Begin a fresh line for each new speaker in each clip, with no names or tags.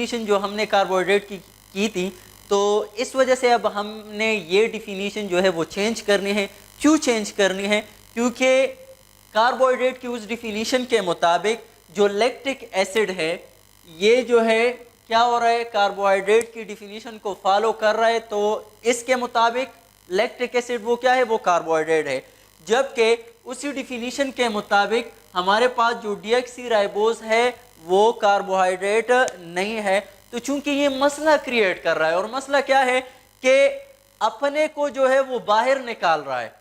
Definition जो हमने carbohydrate की थी, तो इस वजह से अब हमने ये डिफिनीशन जो है वो चेंज करनी है। क्यों चेंज करनी है? क्योंकि कार्बोहाइड्रेट की उस डिफिनीशन के मुताबिक जो लैक्टिक एसिड है, ये जो है क्या हो रहा है, कार्बोहाइड्रेट की डिफिनीशन को फॉलो कर रहा है। तो इसके मुताबिक लैक्टिक एसिड वो क्या है, वो कार्बोहाइड्रेट है। जबकि उसी डिफिनीशन के मुताबिक हमारे पास जो डीऑक्सीराइबोज है वो कार्बोहाइड्रेट नहीं है। तो चूंकि ये मसला क्रिएट कर रहा है, और मसला क्या है कि अपने को जो है वो बाहर निकाल रहा है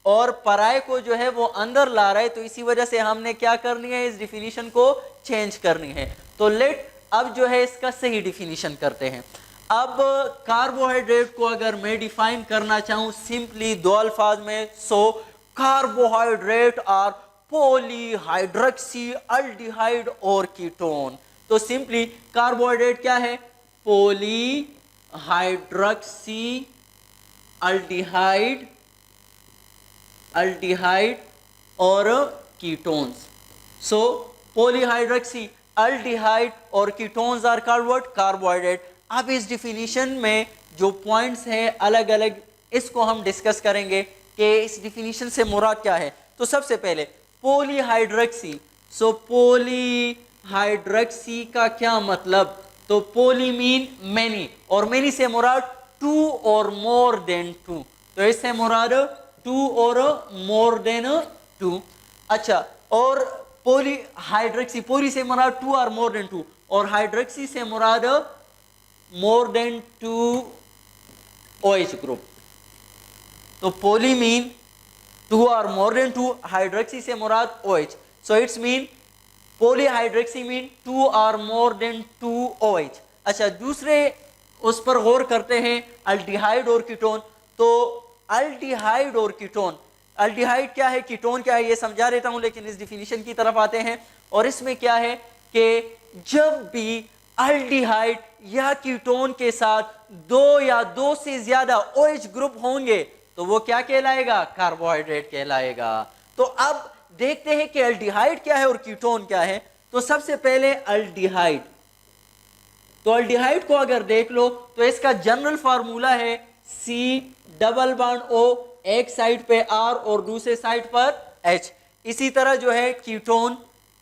और पराये को जो है वो अंदर ला रहा है, तो इसी वजह से हमने क्या करनी है, इस डिफिनीशन को चेंज करनी है। तो लेट अब जो है इसका सही डिफिनीशन करते हैं। अब कार्बोहाइड्रेट को अगर मैं डिफाइन करना चाहूं सिंपली दो अल्फाज में, so carbohydrate are polyhydroxy aldehyde और कीटोन। तो सिंपली कार्बोहाइड्रेट क्या है, पॉलीहाइड्रोक्सी अल्डिहाइड और कीटोन्स। सो पॉलीहाइड्रोक्सी अल्डिहाइड और ketones are called what, carbohydrate. अब इस डिफिनीशन में जो पॉइंट्स हैं अलग अलग, इसको हम डिस्कस करेंगे कि इस डिफिनीशन से मुराद क्या है। तो सबसे पहले पॉलीहाइड्रोक्सी। सो पॉलीहाइड्रोक्सी का क्या मतलब? तो पॉली मीन मैनी, और मैनी से मुराद टू और मोर देन टू। तो इससे मुराद टू और मोर देन टू। अच्छा, और पॉलीहाइड्रोक्सी, पॉली से मुराद टू और मोर देन टू, और हाइड्रोक्सी से मुराद more than two OH group. तो पॉली मीन टू और मोर देन टू, हाइड्रोक्सी से मुराद OH। So it's mean polyhydroxy mean two और मोर देन टू OH। अच्छा, दूसरे उस पर गौर करते हैं, अल्डिहाइड और कीटोन। तो अल्डिहाइड और कीटोन, अल्डिहाइड क्या है, कीटोन क्या है, ये समझा देता हूं, लेकिन इस डिफिनीशन की तरफ आते हैं। और इसमें क्या है कि जब भी अल्डिहाइड या कीटोन के साथ दो या दो से ज्यादा OH ग्रुप होंगे तो वो क्या कहलाएगा, कार्बोहाइड्रेट कहलाएगा। तो अब देखते हैं कि अल्डिहाइड क्या है और कीटोन क्या है। तो सबसे पहले अल्डिहाइड। तो अल्डिहाइड को अगर देख लो तो इसका जनरल फार्मूला है C डबल बॉन्ड O, एक साइड पे R और दूसरे साइड पर H। इसी तरह जो है कीटोन,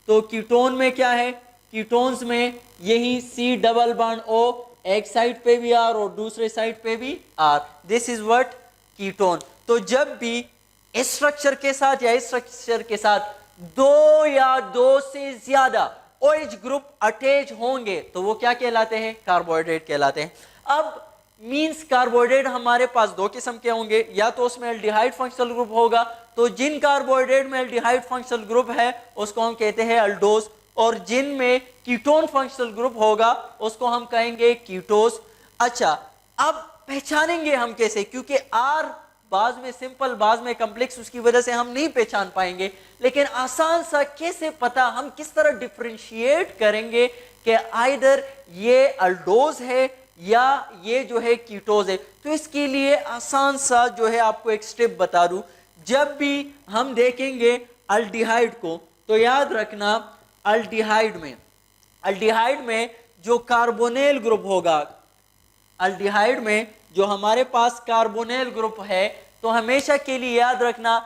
तो कीटोन में क्या है, कीटोन्स में यही C डबल बॉन्ड O, एक साइड पे भी R और दूसरे साइड पे भी R। This is what, ketone. तो जब भी इस स्ट्रक्चर के साथ या इस स्ट्रक्चर के साथ दो या दो से ज्यादा OH ग्रुप अटैच होंगे तो वो क्या कहलाते हैं, कार्बोहाइड्रेट कहलाते हैं। अब मींस कार्बोहाइड्रेट हमारे पास दो किस्म के होंगे, या तो उसमें एल्डिहाइड फंक्शनल ग्रुप होगा, तो जिन कार्बोहाइड्रेट में एल्डिहाइड फंक्शनल ग्रुप है उसको हम कहते हैं अल्डोज, और जिन में कीटोन फंक्शनल ग्रुप होगा उसको हम कहेंगे कीटोस। अच्छा, अब पहचानेंगे हम कैसे, क्योंकि R बाज में सिंपल बाज में कॉम्प्लेक्स, उसकी वजह से हम नहीं पहचान पाएंगे, लेकिन आसान सा कैसे पता, हम किस तरह डिफरेंशिएट करेंगे कि आइदर ये अल्डोज है या ये जो है कीटोज है। तो इसके लिए आसान सा जो है आपको एक स्टेप बता दूं। जब भी हम देखेंगे अल्डिहाइड को तो याद रखना अल्डिहाइड में जो कार्बोनिल ग्रुप होगा, अल्डिहाइड में जो हमारे पास कार्बोनिल ग्रुप है, तो हमेशा के लिए याद रखना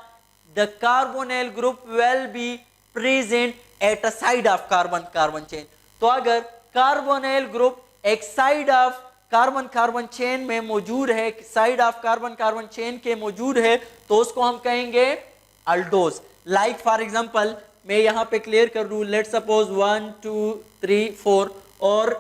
the carbonyl group will be present at a side of carbon chain. तो अगर कार्बोनिल ग्रुप एक साइड ऑफ कार्बन चेन में मौजूद है, साइड ऑफ कार्बन चेन के मौजूद है, तो उसको हम कहेंगे अल्डोज। लाइक फॉर एग्जांपल मैं यहाँ पे क्लियर कर दूं, लेट सपोज 1 2 3 4 और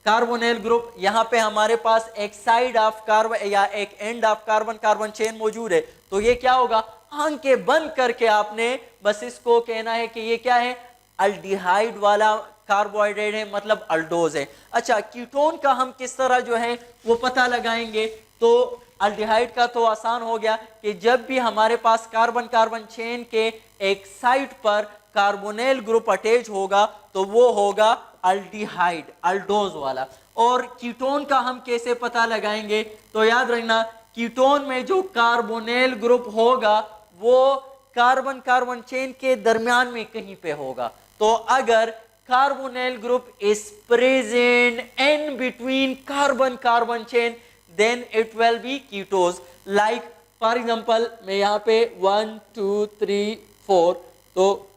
कार्बोनिल ग्रुप, यहाँ पे हमारे पास एक साइड ऑफ कार्बन या एक एंड ऑफ कार्बन चेन मौजूद है, तो ये क्या होगा, आंखें बंद करके आपने बस इसको कहना है कि ये क्या है, अल्डिहाइड वाला कार्बोहाइड्रेट है, मतलब अल्डोज है। अच्छा, कीटोन का हम किस तरह जो है वो पता लगाएंगे, तो अल्डिहाइड का तो आसान हो गया कि जब भी हमारे पास कार्बन चेन के एक साइड पर कार्बोनिल ग्रुप अटैच होगा तो वो होगा अल्डिहाइड, अल्डोज वाला। और कीटोन का हम कैसे पता लगाएंगे, तो याद रखना कीटोन में जो कार्बोनिल ग्रुप होगा वो कार्बन चेन के दरमियान में कहीं पे होगा। तो अगर carbonyl group is present in between carbon chain, then it will be ketose. Like for example मैं यहाँ पे 1 2 3 4, तो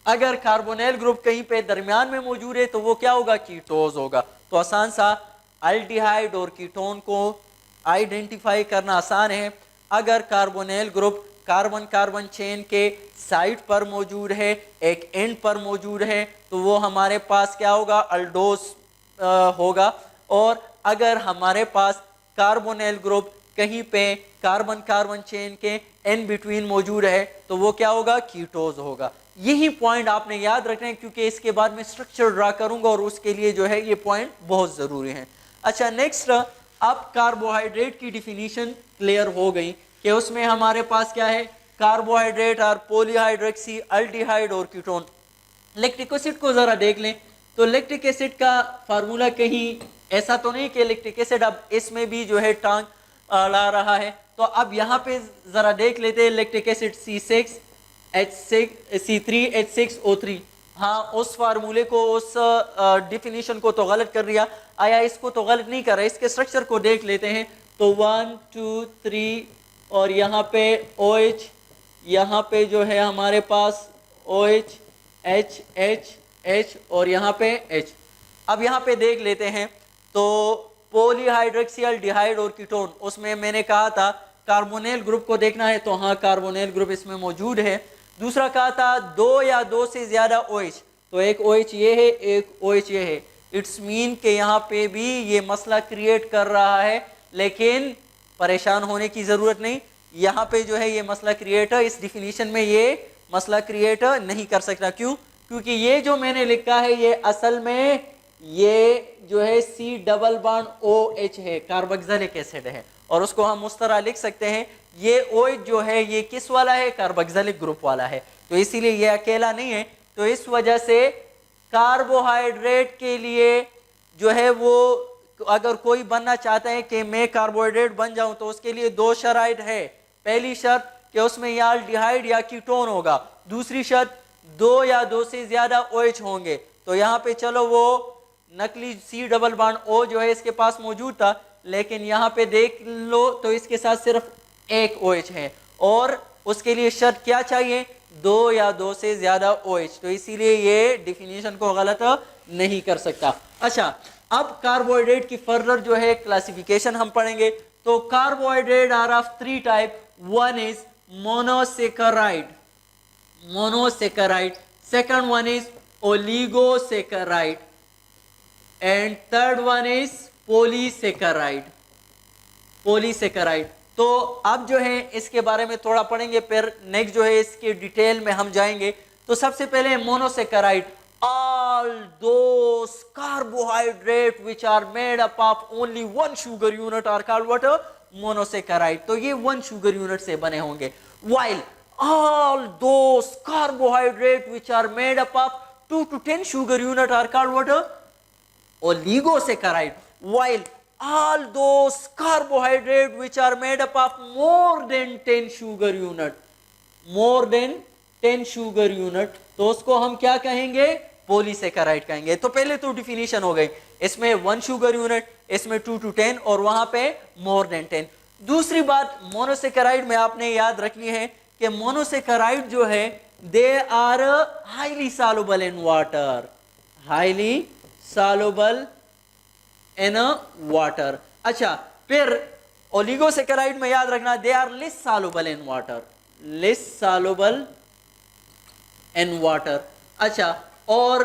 अगर कार्बोनिल ग्रुप कहीं पे दरमियान में मौजूद है तो वो क्या होगा, कीटोज होगा। तो आसान सा अल्डिहाइड और कीटोन को आइडेंटिफाई करना आसान है। अगर कार्बोनिल ग्रुप कार्बन चेन के साइड पर मौजूद है, एक एंड पर मौजूद है, तो वो हमारे पास क्या होगा, अल्डोस होगा। और अगर हमारे पास कार्बोनिल ग्रुप कहीं पे कार्बन चेन के इन बिटवीन मौजूद है तो वो क्या होगा, कीटोज होगा। यही पॉइंट आपने याद रखना है क्योंकि इसके बाद में स्ट्रक्चर ड्रा करूंगा और उसके लिए जो है ये पॉइंट बहुत ज़रूरी है। अच्छा, नेक्स्ट अब कार्बोहाइड्रेट की डिफिनीशन क्लियर हो गई कि उसमें हमारे पास क्या है, कार्बोहाइड्रेट और पॉलीहाइड्रोक्सी अल्डिहाइड और कीटोन। लैक्टिक एसिड को ज़रा देख लें तो लैक्टिक एसिड का फार्मूला कहीं ऐसा तो नहीं कि लैक्टिक एसिड अब इसमें भी जो है टांग ला रहा है। तो अब यहाँ पे ज़रा देख लेते हैं लैक्टिक एसिड C3H6O3। हाँ, उस फार्मूले को, उस डिफिनीशन को तो गलत कर दिया, आया इसको तो गलत नहीं कर रहा, इसके स्ट्रक्चर को देख लेते हैं। तो 1 2 3 और यहाँ पे OH, यहाँ पे जो है हमारे पास OH H और यहाँ पे H। अब यहाँ पे देख लेते हैं तो पॉलीहाइड्रोक्सियल्डिहाइड और कीटोन, उसमें मैंने कहा था कार्बोनिल ग्रुप को देखना है तो हाँ कार्बोनिल ग्रुप इसमें मौजूद है। दूसरा कहा था 2 या 2 से ज़्यादा OH, तो एक OH ये है, एक OH ये है। इट्स मीन के यहाँ पे भी ये मसला क्रिएट कर रहा है, लेकिन परेशान होने की ज़रूरत नहीं। यहाँ पे जो है ये मसला क्रिएट, इस डिफिनीशन में ये मसला क्रिएट नहीं कर सकता। क्यों? क्योंकि ये जो मैंने लिखा है ये असल में ये जो है C+OH है, कार्बोक्सिलिक एसिड है, और उसको हम उस तरह लिख सकते हैं ये OH जो है ये किस वाला है, कार्बोक्सिलिक ग्रुप वाला है, तो इसीलिए ये अकेला नहीं है। तो इस वजह से कार्बोहाइड्रेट के लिए जो है वो अगर कोई बनना चाहता है कि मैं कार्बोहाइड्रेट बन जाऊं तो उसके लिए 2 शराइत है। पहली शर्त कि उसमें या अल्डिहाइड या कीटोन होगा, दूसरी शर्त 2 या 2 से ज्यादा OH होंगे। तो यहाँ पे चलो वो नकली C+O जो है इसके पास मौजूद था, लेकिन यहाँ पे देख लो तो इसके साथ सिर्फ एक OH है और उसके लिए शर्त क्या चाहिए, 2 या 2 से ज्यादा OH, तो इसीलिए ये डिफिनीशन को गलत नहीं कर सकता। अच्छा, अब कार्बोहाइड्रेट की फर्दर जो है क्लासिफिकेशन हम पढ़ेंगे। तो carbohydrate are of 3 type, one is monosaccharide, second one is oligosaccharide and third one is polysaccharide. तो अब जो है इसके बारे में थोड़ा पढ़ेंगे, फिर नेक्स्ट जो है इसके डिटेल में हम जाएंगे। तो सबसे पहले monosaccharide, all those carbohydrate which are made up of only one sugar unit are called what, monosaccharide। तो ये 1 sugar unit से बने होंगे। while all those carbohydrate which are made up of 2 to 10 sugar unit are called what, oligosaccharide। while all those carbohydrate which are made up of more than 10 sugar unit, तो उसको हम क्या कहेंगे, polysaccharide कहेंगे। तो पहले तो डिफिनीशन हो गई, इसमें 1 शुगर यूनिट, इसमें 2 to 10 और वहां पे मोर देन 10। दूसरी बात मोनोसेकेराइड में आपने याद रखनी है कि मोनोसेकेराइड जो है they are highly soluble in water, अच्छा, फिर ओलिगोसेकेराइड में याद रखना they are less soluble in water, अच्छा, और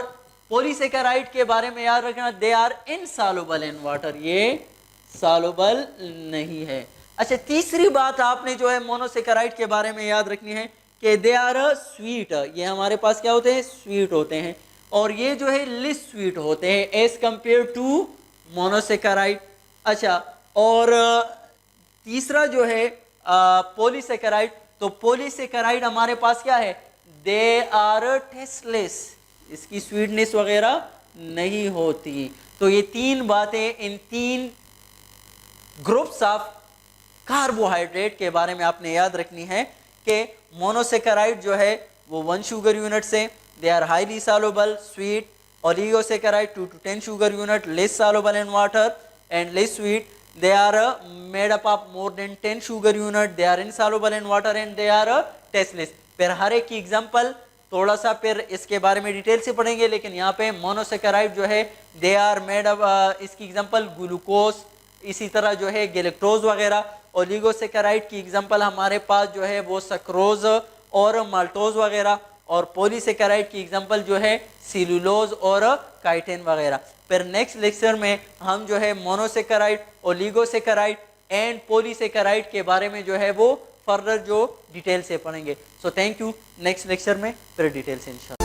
पॉलीसेकेराइड के बारे में याद रखना they are insoluble in water, ये सॉल्युबल नहीं है। अच्छा, तीसरी बात आपने जो है मोनोसेकेराइड के बारे में याद रखनी है कि दे आर स्वीट, ये हमारे पास क्या होते हैं, स्वीट होते हैं, और ये जो है लिस स्वीट होते हैं एज कंपेयर टू मोनोसेकेराइड। अच्छा, और तीसरा जो है पॉलीसेकेराइड, तो पॉलीसेकेराइड हमारे पास क्या है, दे आर टेस्टलेस, इसकी स्वीटनेस वगैरह नहीं होती। तो ये 3 बातें इन 3 ग्रुप्स ऑफ कार्बोहाइड्रेट के बारे में आपने याद रखनी है कि मोनोसेकेराइड जो है वो 1 शुगर यूनिट से, they are highly soluble, sweet, Oligosaccharides 2 to 10 sugar unit, less soluble in water and less sweet. They are made up of more than 10 sugar unit. They are insoluble in water and they are tasteless. फिर हर एक की example थोड़ा सा फिर इसके बारे में detail से पढ़ेंगे, लेकिन यहाँ पे मोनोसेकेराइड जो है दे आर मेड ऑफ, इसकी एग्जाम्पल ग्लूकोज, इसी तरह जो है गैलेक्टोज वगैरह। ओलिगोसेकेराइड की एग्जाम्पल हमारे पास जो है वो सक्रोज और माल्टोज वगैरह, और पॉलीसेकेराइड की एग्जाम्पल जो है सेलुलोज और काइटिन वगैरह। फिर नेक्स्ट लेक्चर में हम जो है मोनोसेकेराइड, ओलिगोसेकेराइड एंड पॉलीसेकेराइड के बारे में जो है वो फर्दर जो डिटेल से पढ़ेंगे। So thank you, next lecture में फिर डिटेल से इंशाल्लाह।